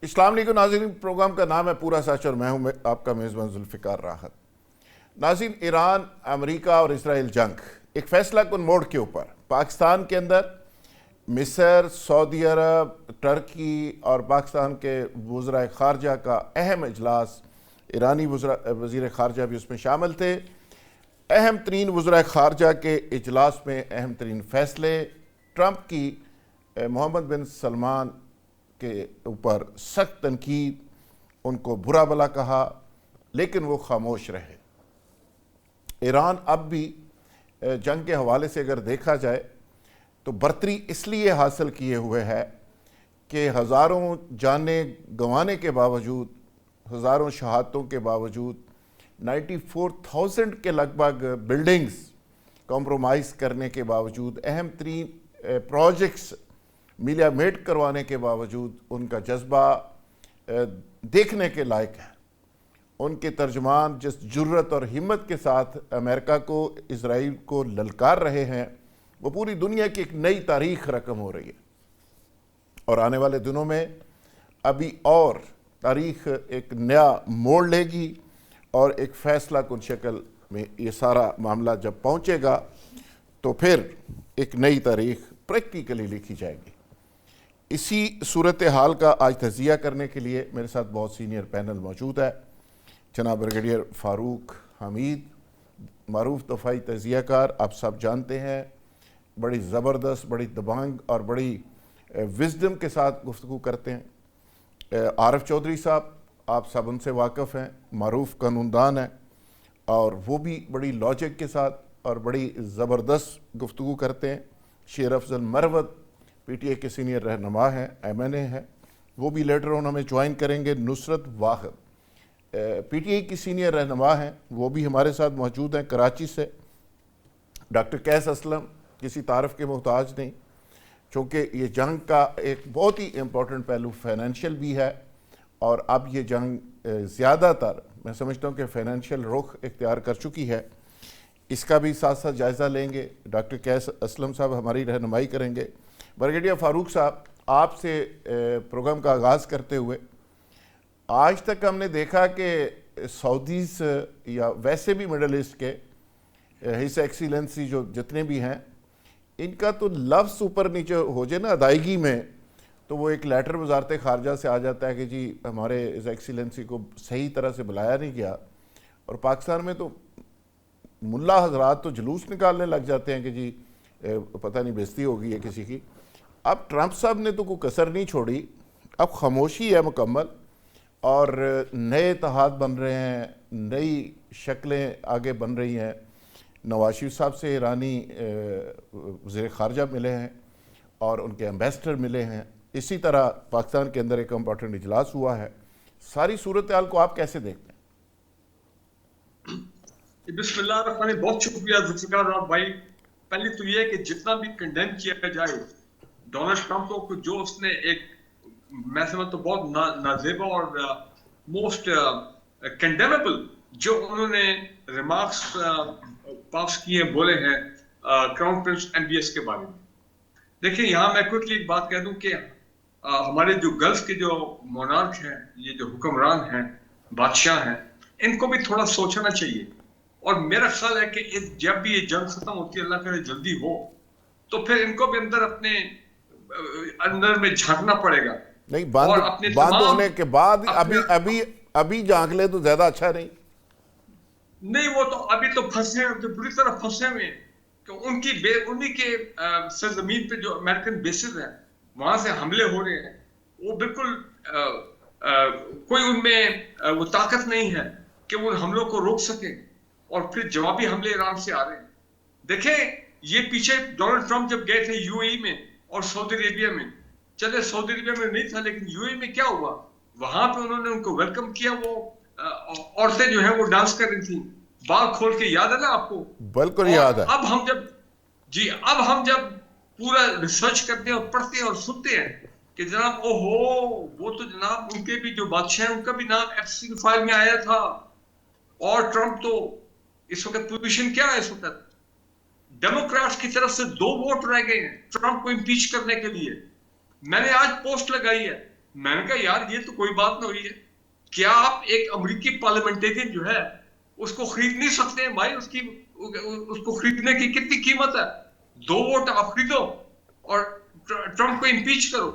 اسلام علیکم ناظرین، پروگرام کا نام ہے پورا سچ اور میں ہوں آپ کا میزبان ذوالفقار راحت۔ ناظرین، ایران، امریکہ اور اسرائیل جنگ ایک فیصلہ کن موڑ کے اوپر پاکستان کے اندر مصر، سعودی عرب، ترکی اور پاکستان کے وزراء خارجہ کا اہم اجلاس، ایرانی وزیر خارجہ بھی اس میں شامل تھے۔ اہم ترین وزراء خارجہ کے اجلاس میں اہم ترین فیصلے، ٹرمپ کی محمد بن سلمان کے اوپر سخت تنقید، ان کو برا بلا کہا، لیکن وہ خاموش رہے۔ ایران اب بھی جنگ کے حوالے سے اگر دیکھا جائے تو برتری اس لیے حاصل کیے ہوئے ہے کہ ہزاروں جانیں گنوانے کے باوجود، ہزاروں شہادتوں کے باوجود، 94,000 کے لگ بھگ بلڈنگز کمپرومائز کرنے کے باوجود، اہم ترین پروجیکٹس میلیا میٹ کروانے کے باوجود ان کا جذبہ دیکھنے کے لائق ہے۔ ان کے ترجمان جس جرت اور ہمت کے ساتھ امریکہ کو، اسرائیل کو للکار رہے ہیں، وہ پوری دنیا کی ایک نئی تاریخ رقم ہو رہی ہے، اور آنے والے دنوں میں ابھی اور تاریخ ایک نیا موڑ لے گی، اور ایک فیصلہ کن شکل میں یہ سارا معاملہ جب پہنچے گا تو پھر ایک نئی تاریخ پریکٹیکلی لکھی جائے گی۔ اسی صورتحال کا آج تجزیہ کرنے کے لیے میرے ساتھ بہت سینئر پینل موجود ہے۔ جناب بریگیڈیئر فاروق حمید، معروف دفاعی تجزیہ کار، آپ سب جانتے ہیں، بڑی زبردست، بڑی دبانگ اور بڑی وزڈم کے ساتھ گفتگو کرتے ہیں۔ عارف چودھری صاحب، آپ سب ان سے واقف ہیں، معروف قانون دان ہیں، اور وہ بھی بڑی لاجک کے ساتھ اور بڑی زبردست گفتگو کرتے ہیں۔ شیر افضل مروت پی ٹی اے کے سینئر رہنما ہیں، ایم این اے ہیں، وہ بھی لیٹر آن ہمیں جوائن کریں گے۔ نصرت واحد پی ٹی اے کی سینئر رہنما ہیں، وہ بھی ہمارے ساتھ موجود ہیں کراچی سے۔ ڈاکٹر قیس اسلم کسی تعارف کے محتاج نہیں، چونکہ یہ جنگ کا ایک بہت ہی امپورٹنٹ پہلو فائنینشیل بھی ہے، اور اب یہ جنگ زیادہ تر میں سمجھتا ہوں کہ فائنینشیل رخ اختیار کر چکی ہے۔ اس کا بھی ساتھ ساتھ جائزہ لیں گے۔ ڈاکٹر قیس اسلم صاحب ہماری رہنمائی کریں گے۔ بریگیڈیئر فاروق صاحب، آپ سے پروگرام کا آغاز کرتے ہوئے، آج تک ہم نے دیکھا کہ سعودیز یا ویسے بھی مڈل ایسٹ کے ہز ایکسیلنسی جو جتنے بھی ہیں، ان کا تو لفظ اوپر نیچے ہو جائے نا ادائیگی میں، تو وہ ایک لیٹر وزارت خارجہ سے آ جاتا ہے کہ جی ہمارے ہز ایکسیلنسی کو صحیح طرح سے بلایا نہیں گیا۔ اور پاکستان میں تو ملا حضرات تو جلوس نکالنے لگ جاتے ہیں کہ جی پتہ نہیں بےزتی ہو گئی ہے کسی کی۔ اب ٹرمپ صاحب نے تو کوئی کسر نہیں چھوڑی، اب خاموشی ہے مکمل، اور نئے اتحاد بن رہے ہیں، نئی شکلیں آگے بن رہی ہیں۔ نواز شریف صاحب سے ایرانی وزیر خارجہ ملے ہیں اور ان کے ایمبیسڈر ملے ہیں۔ اسی طرح پاکستان کے اندر ایک امپورٹنٹ اجلاس ہوا ہے۔ ساری صورتحال کو آپ کیسے دیکھتے ہیں؟ بسم اللہ الرحمن الرحیم، بہت شکریہ ذوالفقار راحت بھائی۔ پہلی تو یہ کہ جتنا بھی کنڈیم کیا جائے ڈونلڈ ٹرمپ کو، جو اس نے ایک میں سمجھتا ہوں بہت نازیبا اور موسٹ کنڈیمیبل جو انہوں نے ریمارکس پاس کیے بولے ہیں کراؤن پرنس ایم بی ایس کے بارے میں۔ دیکھیں، یہاں میں کوئکلی ایک بات کہہ دوں کہ ہمارے جو گلف کے جو مونارک ہیں، یہ جو حکمران ہیں، بادشاہ ہیں، ان کو بھی تھوڑا سوچنا چاہیے۔ اور میرا خیال ہے کہ جب بھی یہ جنگ ختم ہوتی ہے، اللہ کرے جلدی ہو، تو پھر ان کو بھی اندر میں جھانکنا پڑے گا۔ نہیں، اور اپنے بند ہونے کے بعد ابھی جھانک لے تو زیادہ اچھا نہیں، وہ تو ابھی تو پھنسے ہیں، جو بری طرح پھنسے ہوئے ہیں کہ انہی کے سرزمین پہ جو امریکن بیسز ہیں وہاں سے حملے ہو رہے ہیں۔ وہ بالکل کوئی ان میں وہ طاقت نہیں ہے کہ وہ حملوں کو روک سکیں، اور پھر جوابی حملے ایران سے آ رہے ہیں۔ دیکھیں، یہ پیچھے ڈونلڈ ٹرمپ جب گئے تھے یو اے ای میں اور سعودی عربیہ میں، چلے سعودی عربیہ میں نہیں تھا، لیکن یو اے ای میں کیا ہوا، وہاں پہ انہوں نے ان کو ویلکم کیا۔ وہ عورتیں جو ہیں وہ ڈانس کر رہی تھیں بال کھول کے، یاد ہے نا آپ کو؟ بالکل یاد ہے۔ اب ہم جب پورا ریسرچ کرتے ہیں اور پڑھتے ہیں اور سنتے ہیں کہ جناب وہ تو جناب ان کے بھی جو بادشاہ ہیں ان کا بھی نام ایپسٹین فائل میں آیا تھا، اور ٹرمپ تو اس وقت پوزیشن کیا ہے؟ اس وقت ڈیموکریٹس کی طرف سے 2 ووٹ رہ گئے ہیں ٹرمپ کو امپیچ کرنے کے لیے۔ میں نے آج پوسٹ لگائی ہے میں نے کہا یار یہ تو کوئی بات نہ ہوئی ہے. کیا آپ ایک امریکی پارلیمنٹیرین جو ہے اس کو خرید نہیں سکتے ہیں بھائی؟ اس کو خریدنے کی کتنی قیمت ہے؟ 2 ووٹ آپ خریدو اور ٹرمپ کو امپیچ کرو.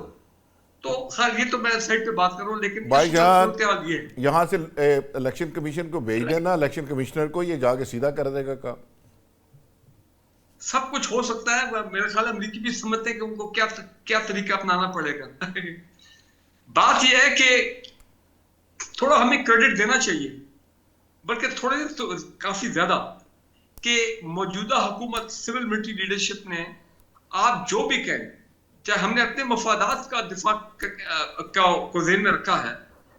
تو خیر یہ تو میں سائڈ پہ بات کر رہا ہوں, لیکن بھائی اس جان وقت صورتحال یہ ہے. یہاں سے الیکشن کمیشن کو بھیج دینا, الیکشن کمشنر کو, یہ جا کے سیدھا کر دے گا کام. سب کچھ ہو سکتا ہے. میرا خیال ہے امریکی بھی سمجھتے ہیں کہ ان کو کیا طریقہ اپنانا پڑے گا. بات یہ ہے کہ تھوڑا ہمیں کریڈٹ دینا چاہیے, بلکہ تھوڑے کافی زیادہ, کہ موجودہ حکومت سول ملٹری لیڈرشپ نے آپ جو بھی کہیں, چاہے ہم نے اپنے مفادات کا دفاع کو ذہن میں رکھا ہے,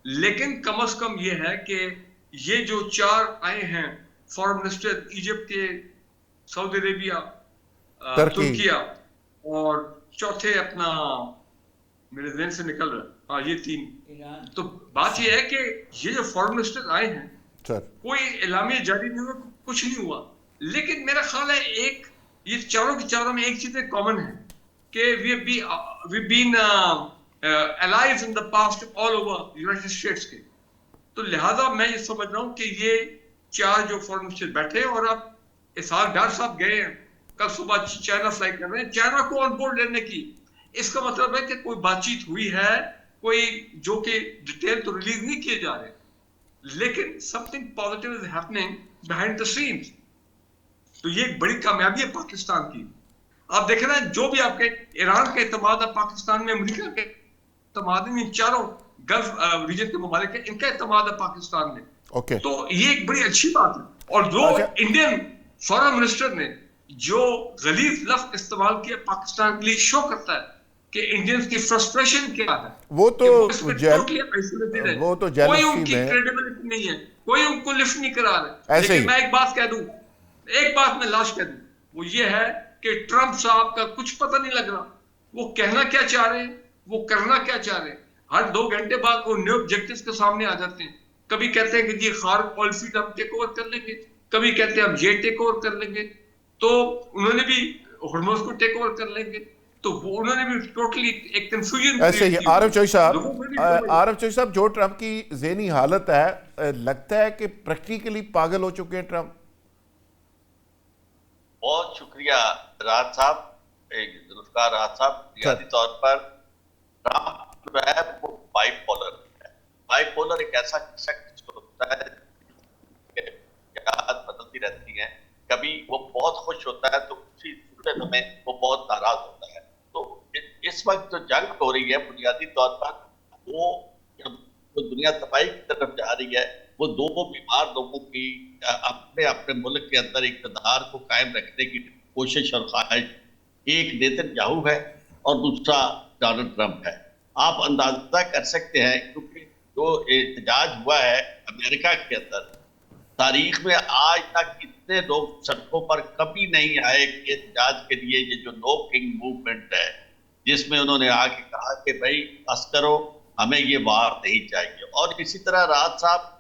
لیکن کم از کم یہ ہے کہ یہ جو 4 آئے ہیں فارن منسٹر ایجپٹ کے, سعودی عربیہ, ترکیہ, اور چوتھے اپنا میرے ذہن سے نکل رہا ہے, ہاں یہ 3. تو بات یہ ہے کہ یہ جو فارن منسٹر آئے ہیں کوئی اعلامیہ جاری نہیں ہوا, کچھ نہیں ہوا, لیکن میرا خیال ہے ایک یہ چاروں کی چاروں میں ایک چیز کامن ہے کہ we've been allies in the past all over United States کے. تو لہذا میں یہ سمجھ رہا ہوں کہ یہ 4 جو فارن منسٹر بیٹھے, اور اب اسحاق ڈار صاحب گئے ہیں کل صبح چائنا فلائی کر رہے ہیں, چائنا کو آن بورڈ لینے کی. اس کا مطلب ہے کہ کوئی بات چیت ہوئی ہے, کوئی جو کہ ڈیٹیل تو ریلیز نہیں کیے جا رہے, لیکن something positive is happening behind the scenes. تو یہ ایک بڑی کامیابی ہے پاکستان کی. آپ دیکھیں نا, جو بھی آپ کے ایران کا اعتماد ہے پاکستان میں, امریکہ کے اعتماد ہے, ان چاروں گلف ریجن کے ممالک ہیں, ان کا اعتماد ہے پاکستان میں. تو یہ ایک بڑی اچھی بات ہے. اور جو انڈین فارن منسٹر نے جو غلیظ لفظ استعمال کیا پاکستان کے لیے, شو کرتا ہے کہ انڈینز کی فرسٹریشن کیا ہے. وہ تو کوئی ان کی کریڈیبلٹی نہیں ہے, کوئی ان کو لفٹ نہیں کرا رہا. لیکن میں ایک بات کہہ دوں, ایک بات میں لاش کہہ دوں, وہ یہ ہے کہ ٹرمپ صاحب کا کچھ پتہ نہیں لگ رہا, وہ کہنا کیا چاہ رہے ہیں, وہ کرنا کیا چاہ رہے ہیں. ہر 2 گھنٹے بعد وہ نیو آبجیکٹیوز کے سامنے آ جاتے ہیں. کبھی کہتے ہیں کہ جی خار آئل فیلڈ ہم ٹیک اوور کر لیں گے, کبھی کہتے ہیں ہم یہ ٹیک اوور کر لیں گے, تو انہوں نے بھی ہرمز کو ٹیک اوور کر لیں گے, تو وہ انہوں نے بھی ٹوٹلی ایک کنفیوژن. ایسے ہی عارف چوئی صاحب, جو ٹرمپ کی ذہنی حالت ہے, لگتا ہے کہ پریکٹیکلی پاگل ہو چکے ہیں ٹرمپ. بہت شکریہ راحت صاحب, ذوالفقار راحت صاحب. بنیادی طور پر ٹرمپ جو ہے وہ بائی پولر ہے. بائی پولر ایک ایسا شخص ہوتا ہے کہ یاد بدلتی رہتی ہیں. کبھی وہ بہت خوش ہوتا ہے تو اسی صورت میں وہ بہت ناراض ہوتا ہے. تو اس وقت جو جنگ ہو رہی ہے بنیادی طور پر وہ دنیا تباہی کی طرف جا رہی ہے, وہ 2 بیمار لوگوں کی اپنے ملک کے اندر اقتدار کو قائم رکھنے کی کوشش اور خواہش, ایک نیتن یاہو ہے اور دوسرا ڈونلڈ ٹرمپ ہے. آپ اندازہ کر سکتے ہیں کیونکہ جو احتجاج ہوا ہے امریکہ کے اندر, تاریخ میں آج تک اتنے لوگ سڑکوں پر کبھی نہیں آئے کہ احتجاج کے لیے. یہ جو نو کنگ موومنٹ ہے جس میں انہوں نے آ کے کہا کہ بھائی بس کرو, ہمیں یہ وار نہیں چاہیے. اور اسی طرح راحت صاحب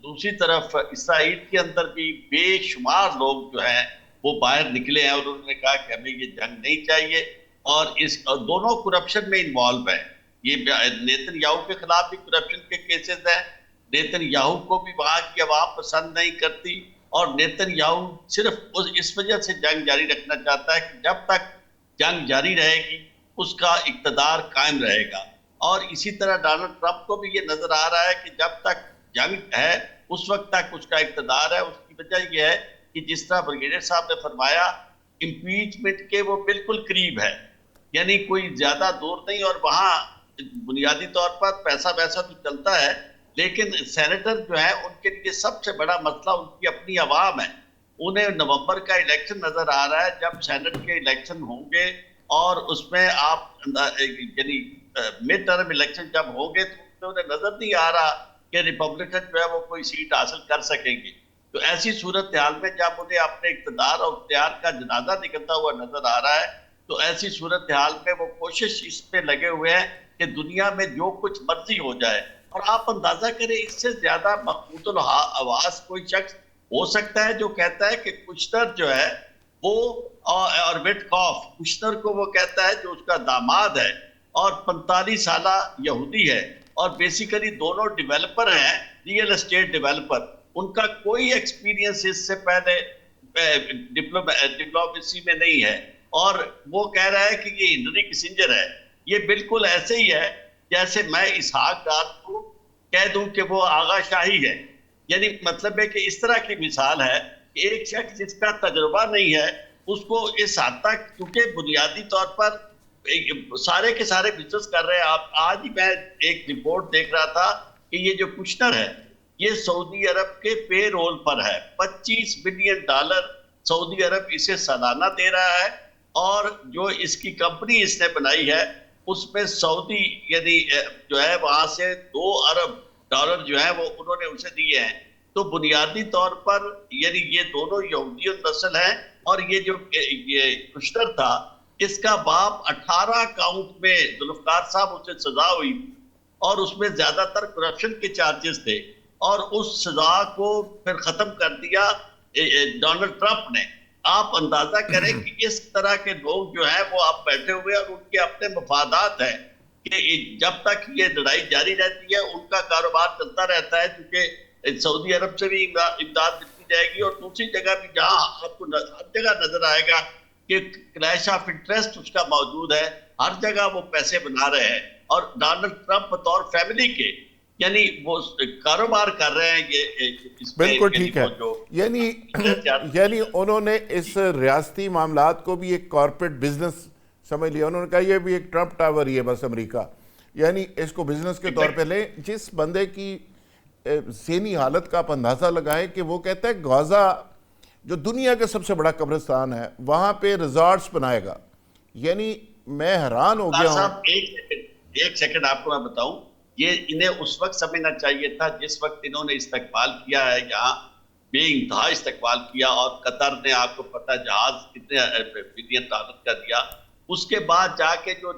دوسری طرف اسرائیل کے اندر بھی بے شمار لوگ جو ہیں وہ باہر نکلے ہیں اور انہوں نے کہا کہ ہمیں یہ جنگ نہیں چاہیے, اور اس دونوں کرپشن میں انوالو ہیں. یہ نیتن یاہو کے خلاف بھی کرپشن کے کیسز ہیں, نیتن یاہو کو بھی وہاں کی عوام پسند نہیں کرتی, اور نیتن یاہو صرف اس وجہ سے جنگ جاری رکھنا چاہتا ہے کہ جب تک جنگ جاری رہے گی اس کا اقتدار قائم رہے گا. اور اسی طرح ڈونلڈ ٹرمپ کو بھی یہ نظر آ رہا ہے کہ جب تک جنگ ہے اس وقت تک اس کا اقتدار ہے. اس کی وجہ یہ ہے کہ جس طرح بریگیڈیئر صاحب نے فرمایا امپیچمنٹ کے وہ بالکل قریب ہے, یعنی کوئی زیادہ دور نہیں. اور وہاں بنیادی طور پر پیسہ ویسا تو چلتا ہے, لیکن سینیٹر جو ہیں ان کے لیے سب سے بڑا مسئلہ ان کی اپنی عوام ہے. انہیں نومبر کا الیکشن نظر آ رہا ہے, جب سینٹ کے الیکشن ہوں گے اور اس میں آپ یعنی مڈ ٹرم الیکشن جب ہوں گے تو انہیں نظر نہیں آ رہا کہ ریپبلکن جو ہے وہ کوئی سیٹ حاصل کر سکیں گے. تو ایسی صورتحال میں جب انہیں اپنے اقتدار اور اختیار کا جنازہ نکلتا ہوا نظر آ رہا ہے تو ایسی صورتحال میں وہ کوشش اس پہ لگے ہوئے ہیں کہ دنیا میں جو کچھ مرضی ہو جائے. اور آپ اندازہ کریں اس سے زیادہ مخبوط الحواس کوئی شخص ہو سکتا ہے جو کہتا ہے کہ کشنر جو ہے وہ اور وٹ کاف, کشنر کو وہ کہتا ہے جو اس کا داماد ہے, اور 45 سالہ یہودی ہے, اور بیسیکلی دونوں ڈیولپر ہیں, ریئل اسٹیٹ ڈیولپر. ان کا کوئی ایکسپیرینس اس سے پہلے ڈپلومیسی میں نہیں ہے, اور وہ کہہ رہا ہے کہ یہ ہنری کسنجر ہے. یہ بالکل ایسے ہی ہے جیسے میں اسحاق ڈار کو کہہ دوں کہ وہ آغا شاہی ہے. یعنی مطلب ہے کہ اس طرح کی مثال ہے کہ ایک شخص جس کا تجربہ نہیں ہے اس کو اس حد تک, کیونکہ بنیادی طور پر سارے کے سارے بزنس کر رہے ہیں. آپ آج ہی میں ایک رپورٹ دیکھ رہا تھا کہ یہ جو کشنر ہے یہ سعودی عرب کے پے رول پر ہے. $25 بلین سعودی عرب اسے سالانہ دے رہا ہے, اور جو اس کی کمپنی اس نے بنائی ہے اس میں سعودی یعنی جو ہے وہاں سے $2 ارب جو ہے وہ انہوں نے اسے دیے ہیں. تو بنیادی طور پر یعنی یہ دونوں یہودی نسل ہیں, اور یہ جو یہ کشنر تھا اس کا باپ 18 کاؤنٹ میں ذوالفقار صاحب اسے سزا ہوئی, اور اس میں زیادہ تر کرپشن کے چارجز تھے, اور اس سزا کو پھر ختم کر دیا ڈونلڈ ٹرمپ نے. آپ اندازہ کریں کہ اس طرح کے لوگ جو ہیں وہ آپ بیٹھے ہوئے اور ان کے اپنے مفادات ہیں کہ جب تک یہ لڑائی جاری رہتی ہے ان کا کاروبار چلتا رہتا ہے, کیونکہ سعودی عرب سے بھی امداد ملتی جائے گی, اور دوسری جگہ بھی جہاں آپ کو ہر جگہ نظر آئے گا کہ کلیش آف انٹرسٹ اس کا موجود ہے, ہر جگہ وہ پیسے بنا رہے ہیں. اور ڈونلڈ ٹرمپ بطور فیملی کے یعنی وہ کاروبار کر رہے ہیں. یہ بالکل ٹھیک ہے, یعنی انہوں نے اس ریاستی معاملات کو بھی ایک کارپوریٹ بزنس سمجھ لیا. انہوں نے کہا یہ بھی ایک ٹرمپ ٹاور ہی ہے بس امریکہ, یعنی اس کو بزنس کے طور پہ لیں. جس بندے کی ذہنی حالت کا آپ اندازہ لگائیں کہ وہ کہتا ہے غزہ جو دنیا کا سب سے بڑا قبرستان ہے وہاں پہ ریزارٹس بنائے گا. یعنی میں حیران ہو گیا ہوں. ایک سیکنڈ آپ کو میں بتاؤں, یہ انہیں اس وقت سمجھنا چاہیے تھا جس وقت انہوں نے استقبال کیا ہے, یہاں بے انتہا استقبال کیا, اور قطر نے آپ کو پتہ جہاز کتنے بلین ڈالر کا دیا. اس کے بعد جا کے جو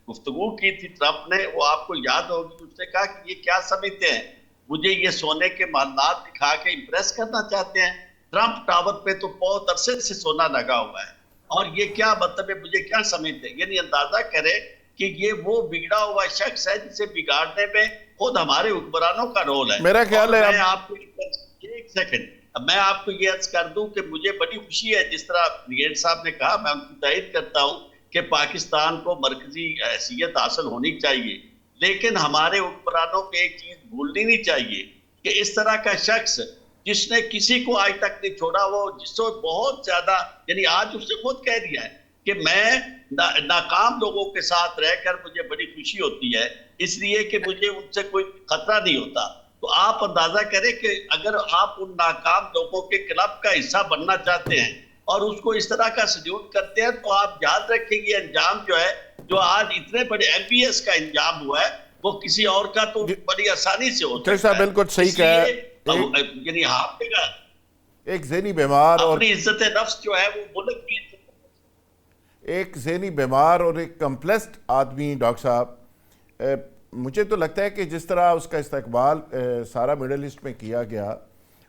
گفتگو کی تھی ٹرمپ نے, وہ آپ کو یاد ہوگی, اس نے کہا کہ یہ کیا سمجھتے ہیں, مجھے یہ سونے کے معاملات دکھا کے امپریس کرنا چاہتے ہیں. ٹرمپ ٹاور پہ تو بہت عرصے سے سونا لگا ہوا ہے, اور یہ کیا مطلب ہے, مجھے کیا سمجھتے ہیں. یعنی اندازہ کرے کہ یہ وہ بگڑا ہوا شخص ہے جسے بگاڑنے میں خود ہمارے حکمرانوں کا رول ہے. میرا خیال ہے میں آپ کو ایک سیکنڈ میں آپ کو یہ عرض کر دوں کہ مجھے بڑی خوشی ہے جس طرح بریگیڈ صاحب نے کہا, میں ان کی تائید کرتا ہوں کہ پاکستان کو مرکزی حیثیت حاصل ہونی چاہیے, لیکن ہمارے حکمرانوں کو ایک چیز بھولنی نہیں چاہیے کہ اس طرح کا شخص جس نے کسی کو آج تک نہیں چھوڑا, وہ جس کو بہت زیادہ یعنی آج اس نے خود کہہ دیا ہے کہ میں ناکام لوگوں کے ساتھ رہ کر مجھے بڑی خوشی ہوتی ہے, اس لیے کہ مجھے ان سے کوئی خطرہ نہیں ہوتا. تو آپ اندازہ کریں کہ اگر آپ ان ناکام لوگوں کے کلب کا حصہ بننا چاہتے ہیں اور اس کو اس طرح کا سلیوٹ کرتے ہیں, تو آپ یاد رکھیں گے انجام جو ہے, جو آج اتنے بڑے MBS کا انجام ہوا ہے, وہ کسی اور کا تو بڑی آسانی سے ہوتا ہے. بالکل صحیح کہا, یعنی آپ کا ایک ذہنی بیمار اور اپنی عزت نفس جو ہے وہ ملک کی ایک ذہنی بیمار اور ایک کمپلیکسڈ آدمی. ڈاکٹر صاحب مجھے تو لگتا ہے کہ جس طرح اس کا استقبال سارا مڈل ایسٹ میں کیا گیا,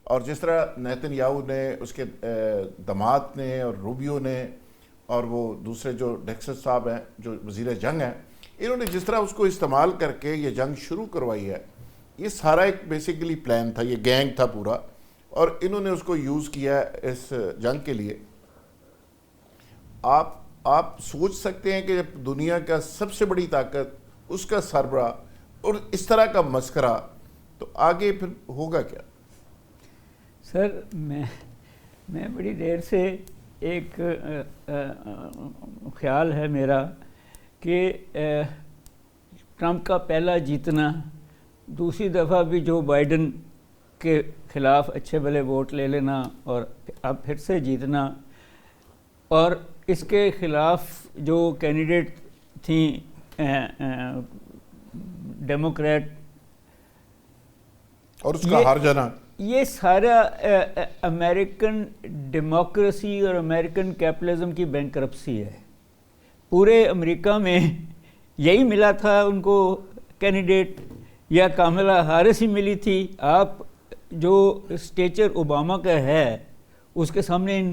اور جس طرح نیتن یاہو نے, اس کے داماد نے, اور روبیو نے, اور وہ دوسرے جو ڈیکسس صاحب ہیں جو وزیر جنگ ہیں, انہوں نے جس طرح اس کو استعمال کر کے یہ جنگ شروع کروائی ہے, یہ سارا ایک بیسیکلی پلان تھا, یہ گینگ تھا پورا, اور انہوں نے اس کو یوز کیا اس جنگ کے لیے. آپ سوچ سکتے ہیں کہ جب دنیا کا سب سے بڑی طاقت, اس کا سربراہ, اور اس طرح کا مسخرہ, تو آگے پھر ہوگا کیا؟ سر میں بڑی دیر سے ایک خیال ہے میرا کہ ٹرمپ کا پہلا جیتنا, دوسری دفعہ بھی جو بائیڈن کے خلاف اچھے بھلے ووٹ لے لینا اور اب پھر سے جیتنا, اور اس کے خلاف جو کینڈیڈیٹ تھیں ڈیموکریٹ, اور اس کا ہار جانا, یہ سارا امریکن ڈیموکریسی اور امریکن کیپٹلزم کی بینکرپسی ہے. پورے امریکہ میں یہی ملا تھا ان کو کینڈیڈیٹ, یا کاملا ہارس ہی ملی تھی. آپ جو اسٹیچر اوباما کا ہے اس کے سامنے ان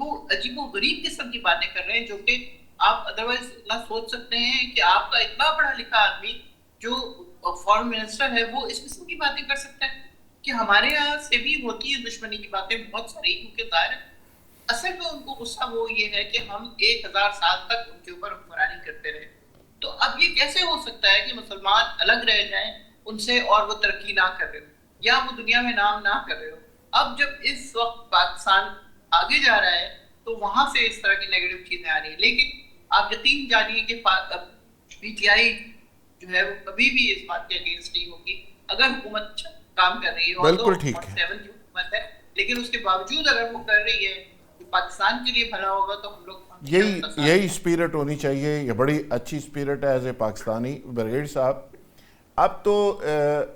وہ عجیب و غریب قسم کی باتیں کر رہے ہیں جو کہ آپ ادروائز نہ سوچ سکتے ہیں کہ آپ کا اتنا پڑھا لکھا آدمی جو فارن منسٹر ہے وہ اس قسم کی باتیں کر سکتا ہے کہ ہمارے یہاں سے بھی ہوتی ہے دشمنی کی باتیں بہت ساری, کیونکہ ظاہر ہے اصل میں ان کو غصہ وہ یہ ہے کہ ہم 1000 سال تک ان کے اوپر حکمرانی کرتے رہے. تو اب یہ کیسے ہو سکتا ہے کہ مسلمان الگ رہ جائیں ان سے اور وہ ترقی نہ کر رہے ہو یا وہ دنیا میں نام نہ کر رہے ہو. اب جب اس وقت پاکستان آگے جا رہا ہے تو وہاں سے اس طرح کی نیگیٹو چیزیں آ رہی ہیں, لیکن آپ یقین جانیے کہ پی ٹی آئی جو ہے وہ کبھی بھی اس بات کے اگینسٹ نہیں ہوگی اگر حکومت کام کر رہی ہے. بالکل ٹھیک ہے, 7 کی حکومت ہے, لیکن اس کے باوجود اگر وہ کر رہی ہے پاکستان کے لیے بھلا ہوگا تو ہم لوگ یہی اسپیرٹ ہونی چاہیے. یہ بڑی اچھی اسپیرٹ ہے ایز اے پاکستانی. بریگیڈ صاحب, اب تو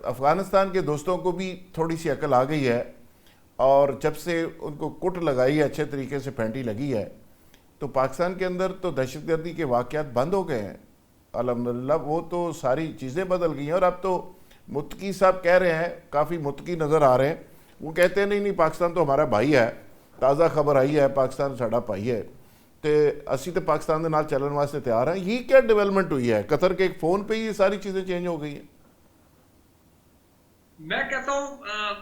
افغانستان کے دوستوں کو بھی تھوڑی سی عقل آ گئی ہے, اور جب سے ان کو کٹ لگائی ہے, اچھے طریقے سے پھینٹی لگی ہے, تو پاکستان کے اندر تو دہشت گردی کے واقعات بند ہو گئے ہیں الحمدللہ. وہ تو ساری چیزیں بدل گئی ہیں, اور اب تو متقی صاحب کہہ رہے ہیں, کافی متقی نظر آ رہے ہیں, وہ کہتے ہیں نہیں پاکستان تو ہمارا بھائی ہے, تازہ خبر آئی ہے پاکستان ساڈا بھائی ہے, تو اسی تو پاکستان کے نال چلن واسطے تیار ہیں. یہ کیا ڈیولپمنٹ ہوئی ہے قطر کے ایک فون پہ یہ ساری چیزیں چینج ہو گئی ہیں؟ میں کہتا ہوں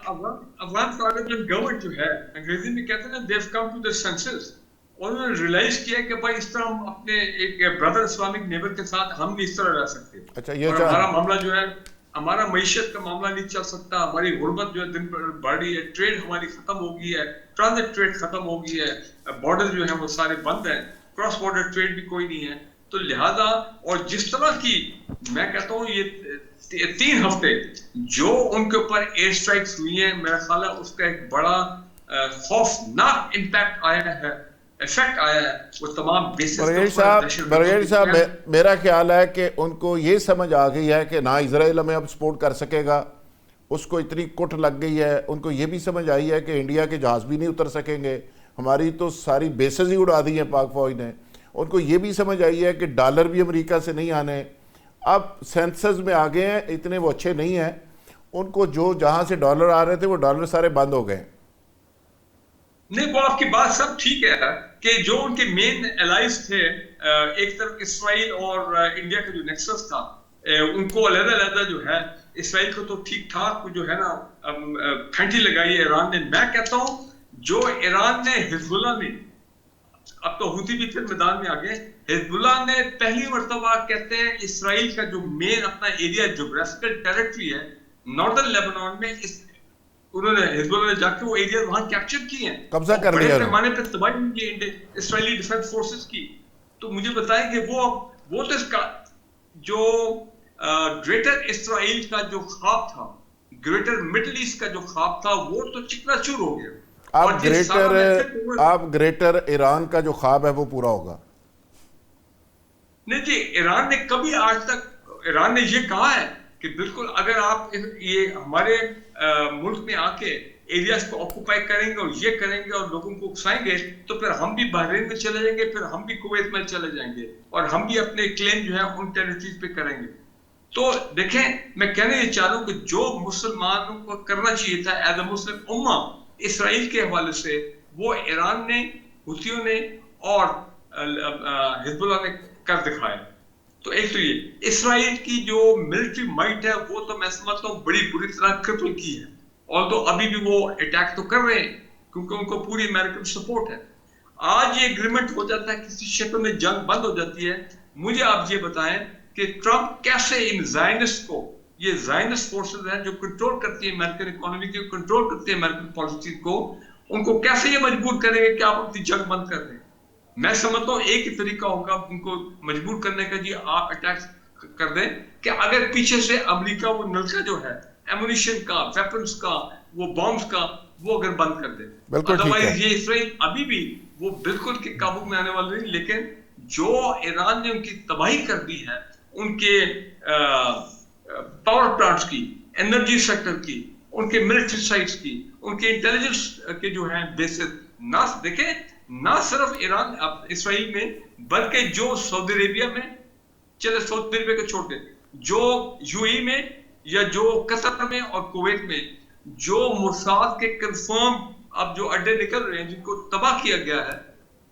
افغان طالبان گورنمنٹ جو ہے انگریزی میں کہتے ہیں نا دیو کم ٹو دی سینسز, اور انہوں نے ریلائز کیا کہ بھائی اس طرح ہم اپنے ایک بردر اسلامک نیبر کے ساتھ ہم نہیں اس طرح رہ سکتے. اچھا, اور ہمارا معاملہ جو ہے, ہمارا معیشت کا معاملہ نہیں چل سکتا, ہماری غربت جو ہے دن پر بڑھ رہی ہے, ٹریڈ ہماری ختم ہو گئی ہے, ٹرانزٹ ٹریڈ ختم ہو گئی ہے, بارڈر جو ہیں وہ سارے بند ہیں, کراس بارڈر ٹریڈ بھی کوئی نہیں ہے. تو لہذا اور جس طرح کی میں کہتا ہوں یہ 3 ہفتے جو ان کے اوپر ایئر اسٹرائکس ہوئی ہیں, میرا خیال ہے اس کا ایک بڑا خوفناک امپیکٹ آیا ہے, افیکٹ آیا ہے وہ تمام بیسز. برگیڈ صاحب میرا خیال ہے کہ ان کو یہ سمجھ آ گئی ہے کہ نہ اسرائیل ہمیں اب سپورٹ کر سکے گا, اس کو اتنی کٹ لگ گئی ہے. ان کو یہ بھی سمجھ آئی ہے کہ انڈیا کے جہاز بھی نہیں اتر سکیں گے, ہماری تو ساری بیسز ہی اڑا دی ہیں پاک فوج نے. ان کو یہ بھی سمجھ آئی ہے کہ ڈالر بھی امریکہ سے نہیں آنے. اب سینسز میں آگے ہیں, اتنے وہ اچھے نہیں ہیں, ان کو جو جہاں سے ڈالر آ رہے تھے وہ ڈالر سارے بند ہو گئے. نہیں, وہ آپ کی بات سب ٹھیک ہے کہ جو ان کے مین الائز تھے, ایک طرف اسرائیل اور انڈیا کا جو نیکسس تھا, ان کو علیحدہ علیحدہ جو ہے, اسرائیل کو تو ٹھیک ٹھاک جو ہے نا پھینٹی لگائی ہے ایران نے. میں کہتا ہوں جو ایران نے, حزب اللہ نے, اب تو ہوتی بھی پھر میدان میں آگے, حزب اللہ نے پہلی مرتبہ کہتے ہیں اسرائیل کا جو مین اپنا ایریا جغرافیکل ٹیریٹری ہے ناردرن لیبنان میں, انہوں نے حزب اللہ نے جا کے وہ ایریا وہاں کیپچر کیے ہیں, قبضہ کر لیا, بڑے پیمانے پہ تباہی کی ہے اسرائیلی ڈیفنس فورسز کی. تو مجھے بتائیں کہ وہ تو اس کا جو گریٹر اسرائیل کا جو خواب تھا, گریٹر مڈل ایسٹ کا جو خواب تھا, وہ تو چکنا چور ہو گیا. آپ گریٹر ایران کا جو خواب ہے وہ پورا ہوگا؟ نہیں جی, ایران نے کبھی آج تک, ایران نے یہ کہا ہے کہ بالکل اگر آپ یہ ہمارے ملک میں آ کے ایریاز کو آکوپائی کریں گے اور یہ کریں گے اور لوگوں کو اکسائیں گے تو پھر ہم بھی بحرین میں چلے جائیں گے, پھر ہم بھی کویت میں چلے جائیں گے, اور ہم بھی اپنے کلیم جو ہے ان ٹیریٹریز پہ کریں گے. تو دیکھیں, میں کہنا یہ چاہ رہا ہوں کہ جو مسلمانوں کو کرنا چاہیے تھا ایز اے مسلم امہ اسرائیل کے حوالے سے, وہ ایران نے, حوثیوں نے اور حزب اللہ نے کر دکھایا. تو ایک تو یہ اسرائیل کی جو ملٹری مائٹ ہے وہ تو میں سمجھتا ہوں بڑی بری طرح کرپل کی ہے, اور تو ابھی بھی وہ اٹیک تو کر رہے ہیں کیونکہ ان کو پوری امریکن سپورٹ ہے. آج یہ اگریمنٹ ہو جاتا ہے, کسی شکل میں جنگ بند ہو جاتی ہے. مجھے آپ یہ بتائیں کہ ٹرمپ کیسے ان زائنسٹ کو, یہ زائنسٹ فورسز ہیں جو کنٹرول کرتی ہیں امریکن اکانومی کو, کنٹرول کرتی ہیں امریکن پالیسی کو, ان کو کیسے یہ مجبور کریں گے کہ آپ اپنی جنگ بند کر دیں. میں سمجھتا ہوں ایک ہی طریقہ ہوگا ان کو مجبور کرنے کا, جی آپ اٹیک کر دیں, کہ اگر پیچھے سے امریکہ وہ نلکا جو ہے ایمونیشن کا, ویپنز کا, وہ بامز کا, وہ اگر بند کر دیں. ادروائز یہ اسرائیل ابھی بھی وہ بالکل کے قابو میں آنے والے نہیں. لیکن جو ایران نے ان کی تباہی کر دی ہے, ان کے پاور پلانٹس کی, انرجی سیکٹر کی, ان کے ملٹری سائٹس کی, ان کے انٹیلیجنس کے جو ہیں بیسز, نہ دیکھیں نہ صرف ایران اسرائیل میں, بلکہ جو سعودی عربیہ میں, چلے سعودی عربیہ کو چھوڑ دیں, جو یو اے میں یا جو قطر میں اور کویت میں جو موساد کے کنفرم اب جو اڈے نکل رہے ہیں جن کو تباہ کیا گیا ہے,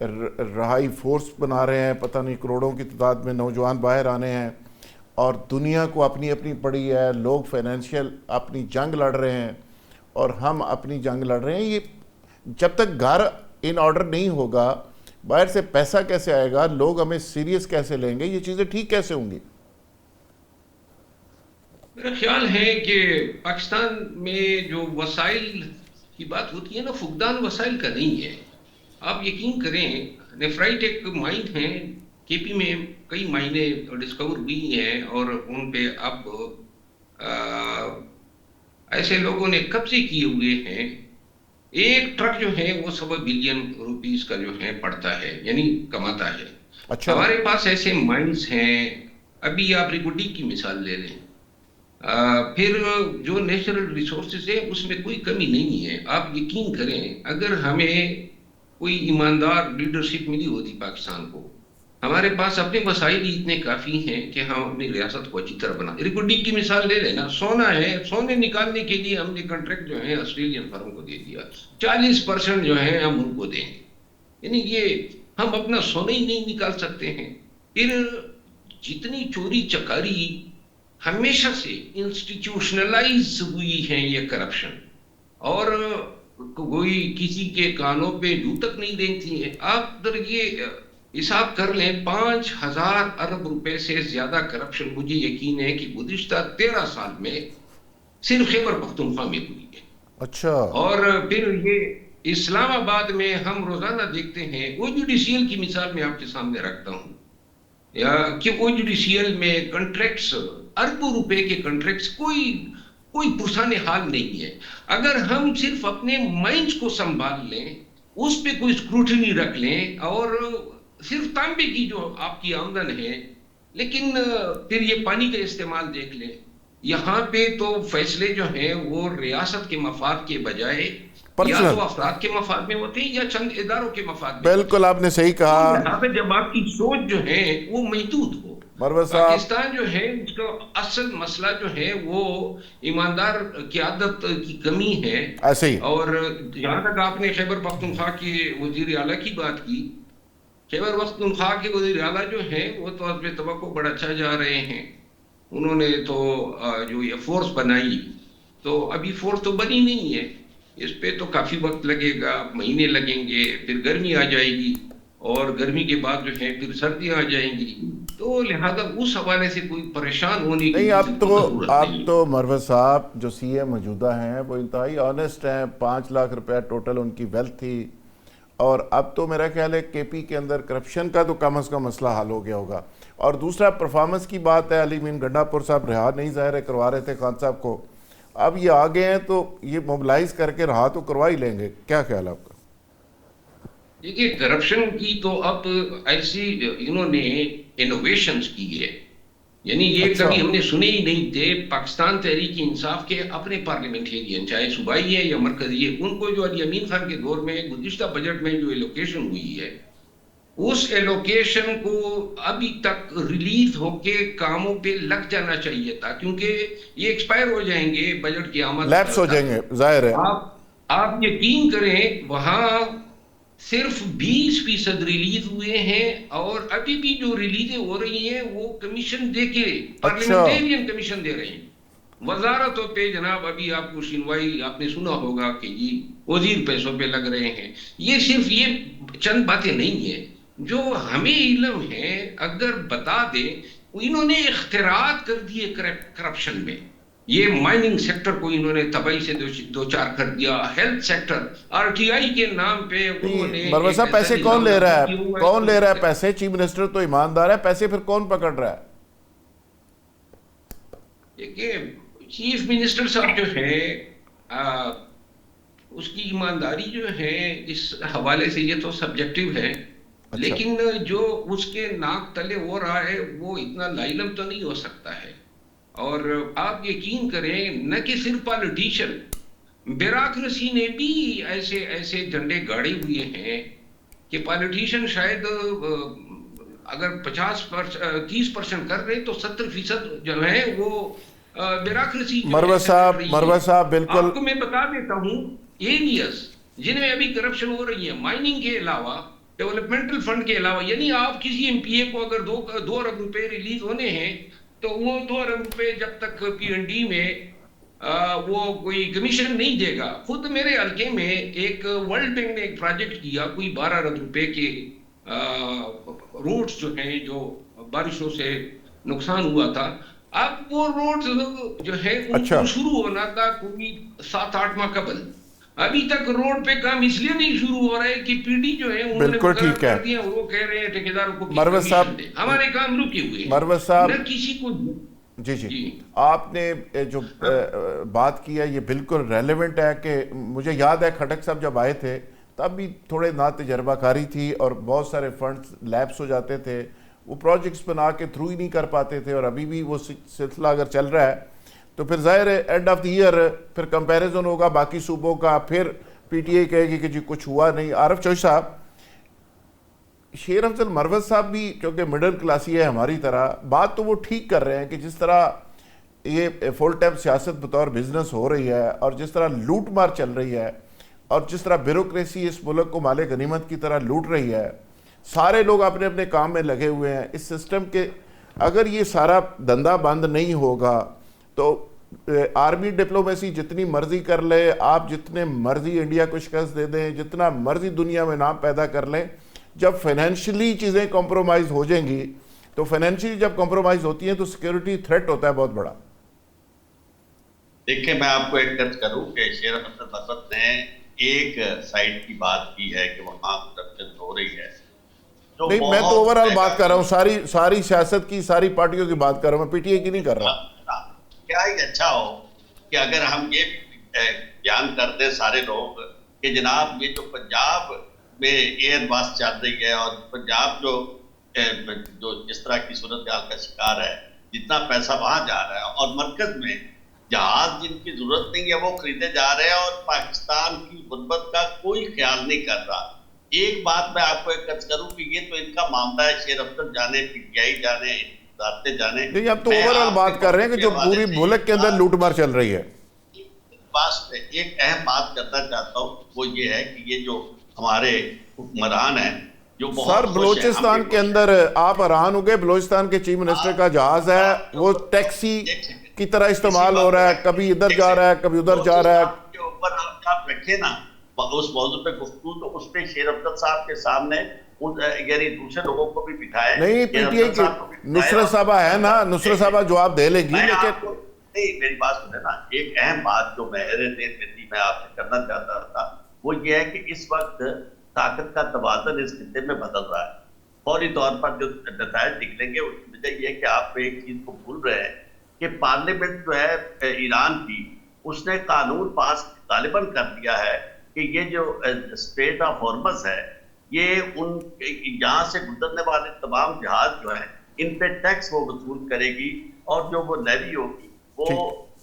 رہائی فورس بنا رہے ہیں, پتہ نہیں کروڑوں کی تعداد میں نوجوان باہر آنے ہیں, اور دنیا کو اپنی اپنی پڑی ہے, لوگ فائنینشیل اپنی جنگ لڑ رہے ہیں اور ہم اپنی جنگ لڑ رہے ہیں. یہ جب تک گھر ان آرڈر نہیں ہوگا, باہر سے پیسہ کیسے آئے گا, لوگ ہمیں سیریس کیسے لیں گے, یہ چیزیں ٹھیک کیسے ہوں گی؟ میرا خیال ہے کہ پاکستان میں جو وسائل کی بات ہوتی ہے نا, فقدان وسائل کا نہیں ہے. آپ یقین کریں, نیفرائٹ ایک مائن ہے, کے پی میں کئی مائنیں ڈسکور ہوئی ہیں اور ان پہ اب ایسے لوگوں نے قبضے کیے ہوئے ہیں. ایک ٹرک جو ہے وہ 1.25 بلین روپیز کا جو ہے پڑتا ہے, یعنی کماتا ہے. اچھا, ہمارے پاس ایسے مائنز ہیں. ابھی آپ ریکوڈی کی مثال لے لیں, پھر جو نیچرل ریسورسز ہیں اس میں کوئی کمی نہیں ہے. آپ یقین کریں, اگر ہمیں کوئی ایماندار لیڈرشپ ملی ہوتی پاکستان کو, ہمارے پاس اپنے وسائل اتنے کافی ہیں کہ ہم اپنی ریاست کو اچھی طرح بنا. ریکوڈی کی مثال لے لینا, سونا ہے, سونے نکالنے کے لیے ہم نے کنٹریکٹ جو ہے آسٹریلین فرم کو دے دیا, 40% جو ہے ہم ان کو دیں گے. یعنی یہ ہم اپنا سونا ہی نہیں نکال سکتے ہیں. پھر جتنی چوری چکاری ہمیشہ سے انسٹیٹیوشنلائز ہوئی ہیں یہ کرپشن, اور کوئی کسی کے کانوں پہ جو تک نہیں دیکھتی ہے. آپ در یہ حساب کر لیں, 5,000 ارب روپے سے زیادہ کرپشن مجھے یقین ہے کہ گزشتہ 13 سال میں صرف خیبر پختونخوا میں ہوئی ہے. اچھا, اور پھر یہ اسلام آباد میں ہم روزانہ دیکھتے ہیں. وہ جوڈیشیل کی مثال میں آپ کے سامنے رکھتا ہوں, یا کہ وہ جوڈیشیل میں کنٹریکٹس, اربوں روپے کے کنٹریکٹس, کوئی پرسان حال نہیں ہے. اگر ہم صرف اپنے مائنڈز کو سنبھال لیں, اس پہ کوئی اسکروٹنی رکھ لیں, اور صرف تانبے کی جو آپ کی آمدن ہے, لیکن پھر یہ پانی کا استعمال دیکھ لیں. یہاں پہ تو فیصلے جو ہیں وہ ریاست کے مفاد کے بجائے یا تو افراد کے مفاد میں ہوتے ہیں یا چند اداروں کے مفاد میں. بالکل آپ نے صحیح کہا. یہاں پہ جب آپ کی سوچ جو ہے وہ محدود ہو, پاکستان جو ہے اس کا اصل مسئلہ جو ہے وہ ایماندار قیادت کی کمی ہے. ایسے ہی, اور جہاں تک آپ نے خیبر پختونخوا کے وزیر اعلیٰ کی بات کی, خیبر پختونخوا کے وزیر اعلیٰ جو ہیں وہ تو حسب توقع بڑا اچھا جا رہے ہیں. انہوں نے تو جو یہ فورس بنائی, تو ابھی فورس تو بنی نہیں ہے, اس پہ تو کافی وقت لگے گا, مہینے لگیں گے. پھر گرمی آ جائے گی, اور گرمی کے بعد جو ہے پھر سردیاں آ جائیں گی. تو لہذا اس حوالے سے کوئی پریشان ہونے کی نہیں. اب تو مروت صاحب جو سی ایم موجودہ ہیں وہ انتہائی آنیسٹ ہیں. 5 لاکھ روپے ٹوٹل ان کی ویلتھ تھی, اور اب تو میرا خیال ہے کے پی کے اندر کرپشن کا تو کم از کم مسئلہ حل ہو گیا ہوگا. اور دوسرا پرفارمنس کی بات ہے, علی مین گنڈا پور صاحب رہا نہیں ظاہر ہے کروا رہے تھے خان صاحب کو, اب یہ آگے ہیں تو یہ موبلائز کر کے رہا تو کروا ہی لیں گے. کیا خیال ہے آپ کا؟ دیکھیے, کرپشن کی تو اب ایسی انہوں نے انوویشنز کی ہے, یعنی یہ کبھی ہم نے سنے ہی نہیں تھے. پاکستان تحریک انصاف کے اپنے پارلیمنٹیرین, چاہے صوبائی ہے یا مرکزی ہے, ان کو جو علی امین خان کے دور میں گزشتہ بجٹ میں جو ایلوکیشن ہوئی ہے, اس ایلوکیشن کو ابھی تک ریلیز ہو کے کاموں پہ لگ جانا چاہیے تھا, کیونکہ یہ ایکسپائر ہو جائیں گے, بجٹ کی آمد لیپس ہو جائیں گے ظاہر ہے. آپ یقین کریں, وہاں صرف 20% ریلیز ہوئے ہیں, اور ابھی بھی جو ریلیزیں ہو رہی ہیں وہ کمیشن دے کے, پارلیمنٹیرین کمیشن دے رہے ہیں. وزارتوں پہ جناب ابھی آپ کو شنوائی آپ نے سنا ہوگا کہ یہ وزیر پیسوں پہ لگ رہے ہیں. یہ صرف یہ چند باتیں نہیں ہیں جو ہمیں علم ہے, اگر بتا دیں. انہوں نے اختراعات کر دیے کرپشن میں. یہ مائننگ سیکٹر کو انہوں نے تباہی سے دو چار کر دیا. ہیلتھ سیکٹر, آر ٹی آئی کے نام پہ انہوں نے. مروت صاحب پیسے کون لے رہا ہے, کون لے رہا ہے پیسے؟ چیف منسٹر تو ایماندار ہے, پیسے پھر کون پکڑ رہا ہے؟ دیکھیے, چیف منسٹر صاحب جو ہے اس کی ایمانداری جو ہے اس حوالے سے یہ تو سبجیکٹیو ہے, لیکن جو اس کے ناک تلے ہو رہا ہے وہ اتنا لائلم تو نہیں ہو سکتا ہے. اور آپ یقین کریں, نہ کہ صرف پالیٹیشین, بیوروکریسی نے بھی ایسے جھنڈے گاڑے ہوئے ہیں کہ پالیٹیشین شاید اگر 30% کر رہے تو 70% جو ہے وہ بیوروکریسی. مروت صاحب بالکل آپ کو میں بتا دیتا ہوں, ایریاز جن میں ابھی کرپشن ہو رہی ہے, مائننگ کے علاوہ ڈیولپمنٹل فنڈ کے علاوہ. یعنی آپ کسی ایم پی اے کو اگر 2 ارب روپے ریلیز ہونے ہیں تو وہ 2 ارب روپے جب تک پی این ڈی میں وہ کوئی کمیشن نہیں دے گا. خود میرے حلقے میں ایک ورلڈ بینک نے ایک پروجیکٹ کیا, کوئی 12 ارب روپے کے روڈز جو ہیں جو بارشوں سے نقصان ہوا تھا, اب وہ روڈز جو ہے ان کو شروع ہونا تھا کوئی 7-8 ماہ قبل. ابھی تک روڈ پہ کام اس لیے نہیں شروع ہو رہا ہے کہ پی ڈی جو ہے انہوں نے مقرر کر دیا, وہ کہہ رہے ہیں ٹھیکیداروں کو مروت صاحب ہمارے کام رکے ہوئے. مروت صاحب نہ کسی کو جی آپ نے جو بات کی ہے یہ بالکل ریلیونٹ ہے کہ مجھے یاد ہے کھٹک صاحب جب آئے تھے تب بھی تھوڑے نا تجربہ کاری تھی اور بہت سارے فنڈز لیپس ہو جاتے تھے, وہ پروجیکٹس بنا کے تھرو ہی نہیں کر پاتے تھے, اور ابھی بھی وہ سلسلہ اگر چل رہا ہے تو پھر ظاہر ہے اینڈ آف دی ایئر پھر کمپیریزن ہوگا باقی صوبوں کا, پھر پی ٹی آئی کہے گی کہ جی کچھ ہوا نہیں. عارف چوہی صاحب, شیر افضل مروت صاحب بھی کیونکہ مڈل کلاسی ہے ہماری طرح, بات تو وہ ٹھیک کر رہے ہیں کہ جس طرح یہ فل ٹائم سیاست بطور بزنس ہو رہی ہے اور جس طرح لوٹ مار چل رہی ہے اور جس طرح بیوروکریسی اس ملک کو مال غنیمت کی طرح لوٹ رہی ہے, سارے لوگ اپنے اپنے کام میں لگے ہوئے ہیں اس سسٹم کے. اگر یہ سارا دھندا بند نہیں ہوگا تو آرمی ڈپلومیسی جتنی مرضی کر لے, آپ جتنے مرضی انڈیا کو شکست دے دیں, جتنا مرضی دنیا میں نام پیدا کر لیں, جب فائنینشلی چیزیں کمپرومائز ہو جائیں گی تو فائنینشلی جب کمپرومائز ہوتی ہیں تو سیکیورٹی تھریٹ ہوتا ہے بہت بڑا. دیکھیں میں آپ کو ایک ٹچ کروں کہ شیر افضل مروت نے ایک سائڈ کی بات کی ہے کہ وہاں کرپشن ہو رہی ہے. نہیں, میں تو اوورآل بات کر رہا ہوں, ساری سیاست کی, ساری پارٹیوں کی بات کر رہا ہوں, میں پی ٹی آئی کی نہیں کر رہا. کیا ہی اچھا ہو کہ اگر ہم یہ بیان کرتے سارے لوگ کہ جناب یہ جو پنجاب میں ایئر باس چل رہی ہے اور پنجاب جو جس طرح کی صورتحال کا شکار ہے, جتنا پیسہ وہاں جا رہا ہے اور مرکز میں جہاز جن کی ضرورت نہیں ہے وہ خریدے جا رہے ہیں اور پاکستان کی غربت کا کوئی خیال نہیں کر رہا. ایک بات میں آپ کو ایک عرض کروں کہ یہ تو ان کا معاملہ ہے, شیر افضل جانے, پی ٹی آئی جانے, جانے. نہیں, اب تو اوورآل بات کر رہے ہیں کہ جو پوری ملک کے اندر لوٹ مار چل رہی ہے. ایک اہم بات کرنا چاہتا ہوں, وہ یہ ہے کہ یہ جو ہمارے حکمران ہیں جو سر بلوچستان کے اندر آپ حیران ہو گئے, بلوچستان کے چیف منسٹر کا جہاز ہے وہ ٹیکسی کی طرح استعمال ہو رہا ہے, کبھی ادھر جا رہا ہے کبھی ادھر جا رہا ہے. آپ رکھے نا اس موضوع پہ گفتگو, تو اس پہ شیر افضل صاحب کے سامنے یعنی دوسرے لوگوں کو بھی بٹھائے. نہیں, پی ٹی آئی کی نصرت صاحبہ ہے نا, نصرت صاحبہ جواب دے لے گی, لیکن نہیں میری بات سنیں نا, ایک اہم بات جو میرے دیر میں تھی میں آپ سے کرنا چاہتا تھا وہ یہ ہے کہ اس وقت طاقت کا توازن اس خطے میں بدل رہا ہے. فوری طور پر جو نتائج نکلیں گے اس کی وجہ یہ ہے کہ آپ ایک چیز کو بھول رہے ہیں کہ پارلیمنٹ جو ہے ایران کی, اس نے قانون پاس غالباً کر دیا ہے کہ یہ جو اسٹریٹ آف ہارمز ہے یہ ان یہاں سے گزرنے والے تمام جہاز جو ہیں ان پہ ٹیکس وہ وصول کرے گی, اور جو وہ لیوی ہوگی وہ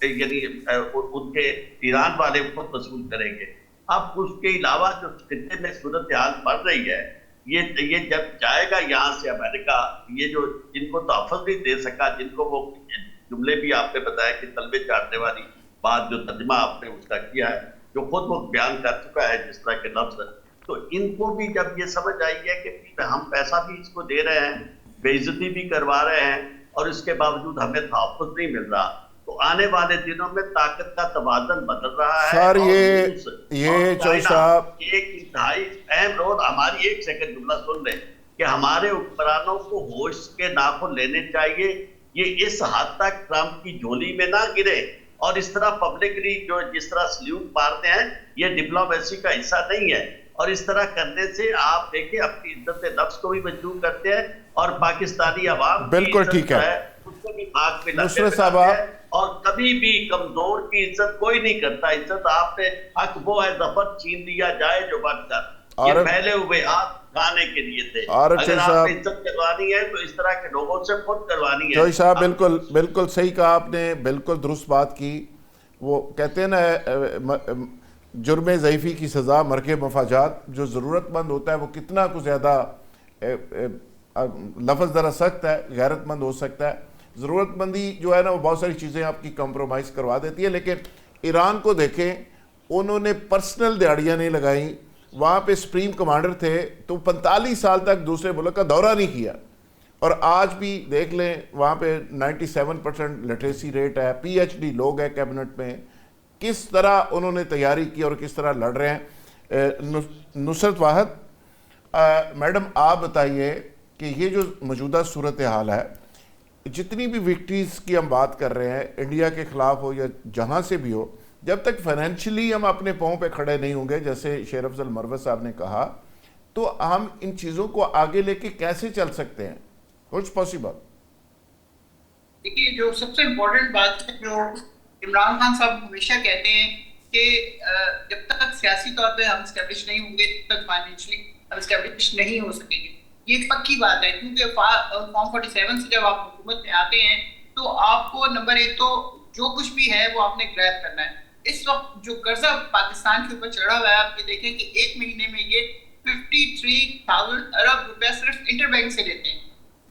یعنی ان کے ایران والے خود وصول کریں گے. اب اس کے علاوہ جو خطے میں صورتحال بڑھ رہی ہے, یہ جب جائے گا یہاں سے امریکہ, یہ جو جن کو تحفظ نہیں دے سکا, جن کو وہ جملے بھی آپ نے بتایا کہ تلبے چاٹنے والی بات جو ترجمہ آپ نے اس کا کیا ہے, جو خود وہ بیان کر چکا ہے جس طرح کے لفظ, تو ان کو بھی جب یہ سمجھ آئی ہے کہ ہم پیسہ بھی اس کو دے رہے ہیں, بے عزتی بھی کروا رہے ہیں اور اس کے باوجود ہمیں تحفظ نہیں مل رہا, تو آنے والے دنوں میں طاقت کا توازن بدل رہا ہے. سر یہ چوہی صاحب ایک انتہائی اہم رول, ہماری ایک سیکنڈ جملہ سن لیں کہ ہمارے حکمرانوں کو ہوش کے ناخن لینے چاہیے, یہ اس حد تک ٹرمپ کی جھولی میں نہ گرے اور اس طرح پبلکلی جو جس طرح سلیوٹ مارتے ہیں یہ ڈپلومیسی کا حصہ نہیں ہے, اور اس طرح کرنے سے آپ دیکھیں اپنی عزت نفس کو بھی مجروح کرتے ہیں اور پاکستانی عوام بالکل ٹھیک ہے اس کو بھی آگ پہ لگتے ہیں, اور کبھی بھی کمزور کی عزت کوئی نہیں کرتا. عزت آپ نے حق وہ ہے ظفر چھین لیا جائے جو بن کر, یہ پھیلے ہوئے ہاتھ کھانے کے لیے تھے. اگر آپ نے عزت کروانی ہے تو اس طرح کے لوگوں سے خود کروانی ہے. جوہی صاحب بالکل صحیح کہا آپ نے, بالکل درست بات کی. وہ کہتے ہیں نا جرم ضعیفی کی سزا مرگ مفاجات, جو ضرورت مند ہوتا ہے وہ کتنا کو زیادہ, لفظ ذرا سخت ہے, غیرت مند ہو سکتا ہے. ضرورت مندی جو ہے نا وہ بہت ساری چیزیں آپ کی کمپرومائز کروا دیتی ہے. لیکن ایران کو دیکھیں, انہوں نے پرسنل دیہڑیاں نہیں لگائیں, وہاں پہ سپریم کمانڈر تھے تو 45 سال تک دوسرے ملک کا دورہ نہیں کیا، اور آج بھی دیکھ لیں وہاں پہ 97% لٹریسی ریٹ ہے، پی ایچ ڈی لوگ ہیں کیبنٹ میں. کس طرح انہوں نے تیاری کی اور کس طرح لڑ رہے ہیں. نصرت واحد میڈم آپ بتائیے کہ یہ جو موجودہ صورتحال ہے، جتنی بھی وکٹریز کی ہم بات کر رہے ہیں انڈیا کے خلاف ہو یا جہاں سے بھی ہو، جب تک فائنینشلی ہم اپنے پاؤں پہ کھڑے نہیں ہوں گے جیسے شیر افضل مروت صاحب نے کہا، تو ہم ان چیزوں کو آگے لے کے کیسے چل سکتے ہیں؟ کچھ پاسبل؟ دیکھیے جو سب سے امپورٹنٹ بات ہے جو عمران خان صاحب ہمیشہ کہتے ہیں کہ جب تک سیاسی طور پہ ہم اسٹیبلش نہیں ہوں گے تب تک فائنینشلی ہم اسٹیبلش نہیں ہو سکیں گے. یہ پکی بات ہے کیونکہ فارم 47 سے جب آپ حکومت میں آتے ہیں تو آپ کو نمبر ایک تو جو کچھ بھی ہے وہ آپ نے گریب کرنا ہے. اس وقت جو قرضہ پاکستان کے اوپر چڑھا ہوا ہے آپ یہ دیکھیں کہ ایک مہینے میں یہ 53,000 ارب روپے صرف انٹر بینک سے لیتے ہیں,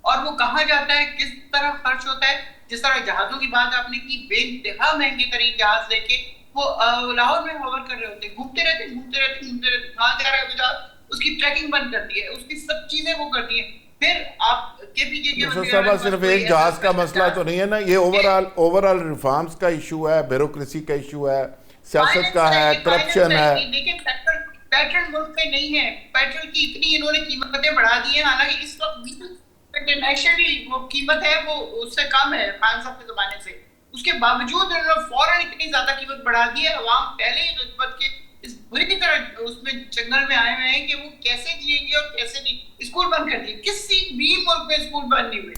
اور وہ کہاں جاتا ہے, کس طرح خرچ ہوتا ہے. جس طرح جہازوں کی بات آپ نے کی, بے انتہا مہنگے ترین جہاز لے کے وہ لاہور میں ہوور کر رہے ہوتے ہیں, گھومتے رہتے کہاں جا رہا ہے جہاز, اس کی ٹریکنگ بند کرتی ہے, اس کی سب چیزیں وہ کرتی ہیں. پھر آپ کے پی کے صرف ایک جہاز کا مسئلہ تو نہیں ہے نا, یہ اوورال ریفارمز کا ایشو ہے, بیوروکریسی کا ایشو ہے, سیاست کا ہے, کرپشن ہے. لیکن پیٹرن ملک میں نہیں ہے, پیٹرول کی اتنی انہوں نے قیمتیں بڑھا دی ہیں, حالانکہ اس وقت انٹرنیشنلی وہ قیمت ہے وہ اس سے کم ہے خان صاحب کے زمانے سے, اس کے باوجود انہوں نے فوراً اتنی زیادہ قیمت بڑھا دی ہے. عوام پہلے ہی غربت کے اس بری طرح اس میں چنگل میں آئے ہوئے ہیں کہ وہ کیسے جیئیں گے اور کیسے نہیں. اسکول بند کر دیے, کسی بھی ملک میں اسکول بند نہیں ہوئے,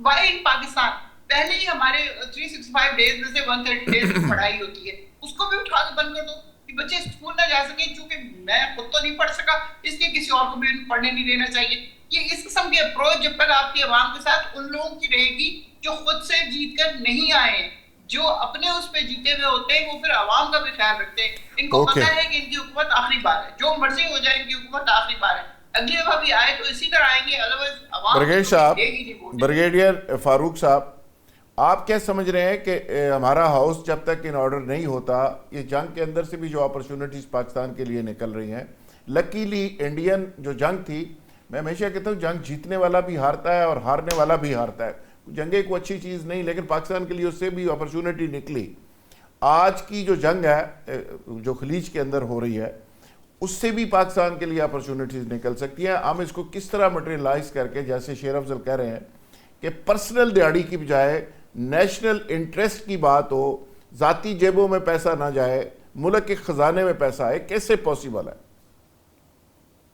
وائی ان پاکستان. پہلے ہی ہمارے 365 ڈیز میں سے 130 ڈیز کی پڑھائی ہوتی ہے, اس کو بھی اٹھا کے بند کر دو کہ بچے اسکول نہ جا سکیں. چونکہ میں خود تو نہیں پڑھ سکا اس لیے کسی اور کو بھی پڑھنے نہیں دینا چاہیے. یہ اس قسم کے اپروچ جب تک آپ کی عوام کے ساتھ ان لوگوں کی رہے گی جو خود سے جیت کر نہیں آئے ہیں, جو اپنے اس پہ جیتے ہوئے ہوتے ہیں, وہ پھر عوام کا بھی خیال رکھتے ہیں. ان کو پتہ ہے کہ ان کی حکومت آخری بار ہے, جو مرضی ہو جائے ان کی حکومت آخری بار ہے, اگلی دفعہ بھی آئے تو اسی طرح آئیں گے, ادروائز عوام. بریگیڈیئر فاروق صاحب, آپ کیا سمجھ رہے ہیں کہ ہمارا ہاؤس جب تک ان آرڈر نہیں ہوتا, یہ جنگ کے اندر سے بھی جو اپرچونٹیز پاکستان کے لیے نکل رہی ہیں, لکیلی انڈین جو جنگ تھی, میں ہمیشہ کہتا ہوں جنگ جیتنے والا بھی ہارتا ہے اور ہارنے والا بھی ہارتا ہے. جنگیں کوئی اچھی چیز نہیں, لیکن پاکستان کے لیے اس سے بھی اپرچونٹی نکلی. آج کی جو جنگ ہے جو خلیج کے اندر ہو رہی ہے, اس سے بھی پاکستان کے لیے اپرچونٹیز نکل سکتی ہیں. ہم اس کو کس طرح مٹیریلائز کر کے, جیسے شیر افضل کہہ رہے ہیں کہ پرسنل دیہڑی کی بجائے نیشنل انٹرسٹ کی بات ہو, ذاتی جیبوں میں پیسہ نہ جائے, ملک کے خزانے میں پیسہ آئے, کیسے پاسبل ہے؟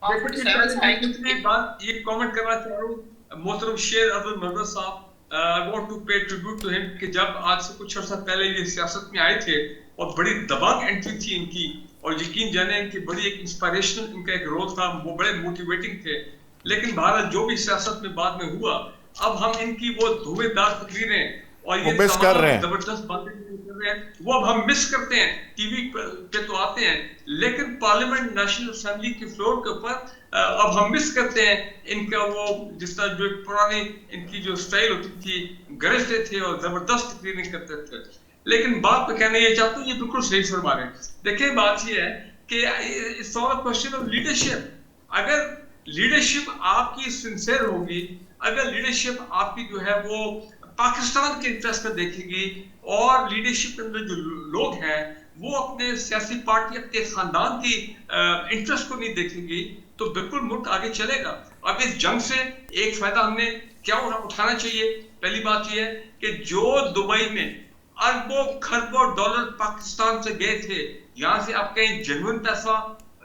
ایک بات یہ کامنٹ کرنا چاہ رہا ہوں, محترم شیر افضل مروت صاحب, I want to pay tribute to him کہ جب آج سے کچھ عرصہ پہلے یہ سیاست میں آئے تھے اور بڑی دبنگ انٹری تھی ان کی, اور یقین جانیں ان کی بڑی ایک انسپائریشنل ان کا ایک رول تھا, وہ بڑے موٹیویٹنگ تھے. لیکن بھارت جو بھی سیاست میں بعد میں ہوا, اب ہم ان کی وہ دھوئے دار تقریریں اور یہ تمام زبردست باتیں کر رہے ہیں, وہ اب ہم مس کرتے ہیں. ٹی وی پہ تو آتے ہیں لیکن پارلیمنٹ نیشنل اسمبلی کے فلور کے اوپر اب ہم مس کرتے ہیں ان کا وہ جس طرح جو پرانی ان کی جو سٹائل ہوتی تھی, گرجتے تھے اور زبردست تقریریں کرتے تھے. لیکن بات میں کہنا یہ چاہتا ہوں, یہ بالکل صحیح فرما رہے ہیں. دیکھیں بات یہ ہے کہ it's all question of leadership. اگر لیڈرشپ آپ کی سنسیئر ہوگی, اگر لیڈرشپ آپ کی جو ہے وہ پاکستان کے انٹرسٹ میں دیکھے گی, اور لیڈرشپ کے اندر جو لوگ ہیں وہ اپنے سیاسی پارٹی اپنے خاندان کی انٹرسٹ کو نہیں دیکھیں گی, تو بالکل ملک آگے چلے گا. اب اس جنگ سے ایک فائدہ ہم نے کیا اٹھانا چاہیے. پہلی بات یہ ہے کہ جو دبئی میں اربوں خربوں ڈالر پاکستان سے گئے تھے, یہاں سے آپ کہیں جنون پیسہ,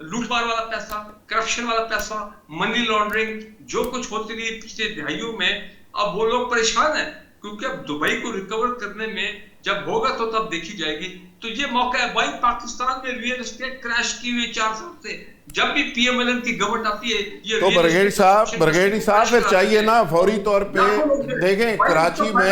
لوٹ مار والا پیسہ, کرپشن والا پیسہ, منی لانڈرنگ, جو کچھ ہوتی رہی پچھلے دہائیوں میں, اب وہ لوگ پریشان ہیں کیونکہ اب دبئی کو ریکور کرنے میں جب ہوگا تو تب دیکھی جائے گی. تو یہ موقع ہے بھائی, پاکستان میں ریئل اسٹیٹ کریش کی ہوئی 4 سال سے, جب بھی پی ایم ایل این کی گورنمنٹ آتی ہے یہ تو برگیڈی صاحب پھر چاہیے نا فوری طور پہ. دیکھیں کراچی میں